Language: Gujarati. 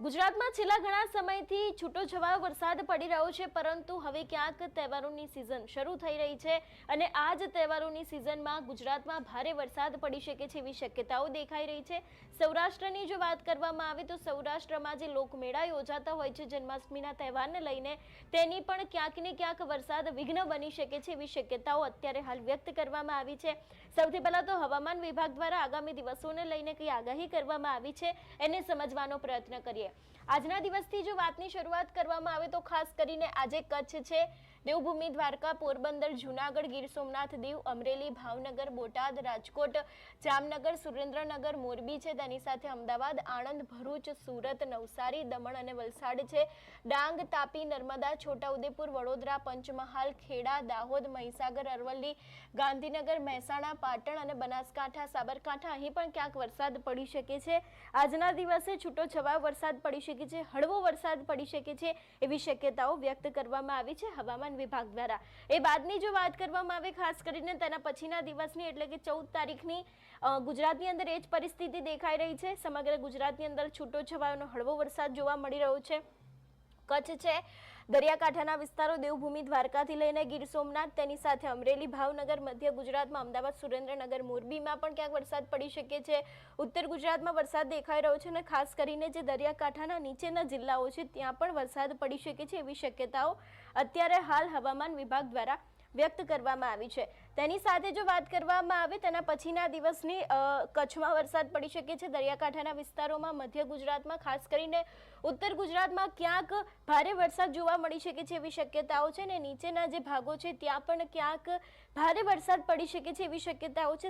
ગુજરાતમાં છેલ્લા ઘણા સમયથી છૂટો છવાયો વરસાદ પડી રહ્યો છે, પરંતુ હવે ક્યાંક તહેવારોની સિઝન શરૂ થઈ રહી છે અને આ જ તહેવારોની સિઝનમાં ગુજરાતમાં ભારે વરસાદ પડી શકે છે એવી શક્યતાઓ દેખાઈ રહી છે। સૌરાષ્ટ્રની જો વાત કરવામાં આવે તો સૌરાષ્ટ્રમાં જે લોકમેળા યોજાતા હોય છે જન્માષ્ટમીના તહેવારને લઈને, તેની પણ ક્યાંક ને ક્યાંક વરસાદ વિઘ્ન બની શકે છે એવી શક્યતાઓ અત્યારે હાલ વ્યક્ત કરવામાં આવી છે। સૌથી પહેલા તો હવામાન વિભાગ દ્વારા આગામી દિવસોને લઈને કઈ આગાહી કરવામાં આવી છે એને સમજવાનો પ્રયત્ન કરીએ। આજના દિવસથી જો વાતની શરૂઆત કરવામાં આવે તો ખાસ કરીને આજે કચ્છ છે, દેવભૂમિ દ્વારકા, પોરબંદર, જૂનાગઢ, ગીર સોમનાથ, દીવ, અમરેલી, ભાવનગર, બોટાદ, રાજકોટ, જામનગર, સુરેન્દ્રનગર, મોરબી છે, તેની સાથે અમદાવાદ, આણંદ, ભરૂચ, સુરત, નવસારી, દમણ અને વલસાડ છે, ડાંગ, તાપી, નર્મદા, છોટાઉદેપુર, વડોદરા, પંચમહાલ, ખેડા, દાહોદ, મહીસાગર, અરવલ્લી, ગાંધીનગર, મહેસાણા, પાટણ અને બનાસકાંઠા, સાબરકાંઠા અહીં પણ ક્યાંક વરસાદ પડી શકે છે। આજના દિવસે છૂટો છવાયો વરસાદ પડી શકે છે, હળવો વરસાદ પડી શકે છે એવી શક્યતાઓ વ્યક્ત કરવામાં આવી છે હવામાન વિભાગ દ્વારા। એ બાદની જો વાત કરવામાં આવે ખાસ કરીને તેના પછીના દિવસની એટલે કે 14 તારીખની ગુજરાતની અંદર એ જ પરિસ્થિતિ દેખાઈ રહી છે। સમગ્ર ગુજરાતની અંદર છૂટો છવાયોનો હળવો વરસાદ જોવા મળી રહ્યો છે। કચ્છ છે, દરિયાકાંઠાના વિસ્તારો, દેવભૂમિ દ્વારકાથી લઈને ગીર સોમનાથ, તેની સાથે અમરેલી, ભાવનગર, મધ્ય ગુજરાતમાં અમદાવાદ, સુરેન્દ્રનગર, મોરબીમાં પણ ક્યાંક વરસાદ પડી શકે છે। ઉત્તર ગુજરાતમાં વરસાદ દેખાઈ રહ્યો છે અને ખાસ કરીને જે દરિયાકાંઠાના નીચેના જિલ્લાઓ છે ત્યાં પણ વરસાદ પડી શકે છે એવી શક્યતાઓ અત્યારે હાલ હવામાન વિભાગ દ્વારા વ્યક્ત કરવામાં આવી છે। તેની સાથે જો વાત કરવામાં આવે તેના પછીના દિવસની કચ્છમાં વરસાદ પડી શકે છે, દરિયાકાંઠાના વિસ્તારોમાં, મધ્ય ગુજરાતમાં, ખાસ કરીને ઉત્તર ગુજરાતમાં ક્યાંક ભારે વરસાદ જોવા મળી શકે છે એવી શક્યતાઓ છે અને નીચેના જે ભાગો છે ત્યાં પણ ક્યાંક ભારે વરસાદ પડી શકે છે એવી શક્યતાઓ છે।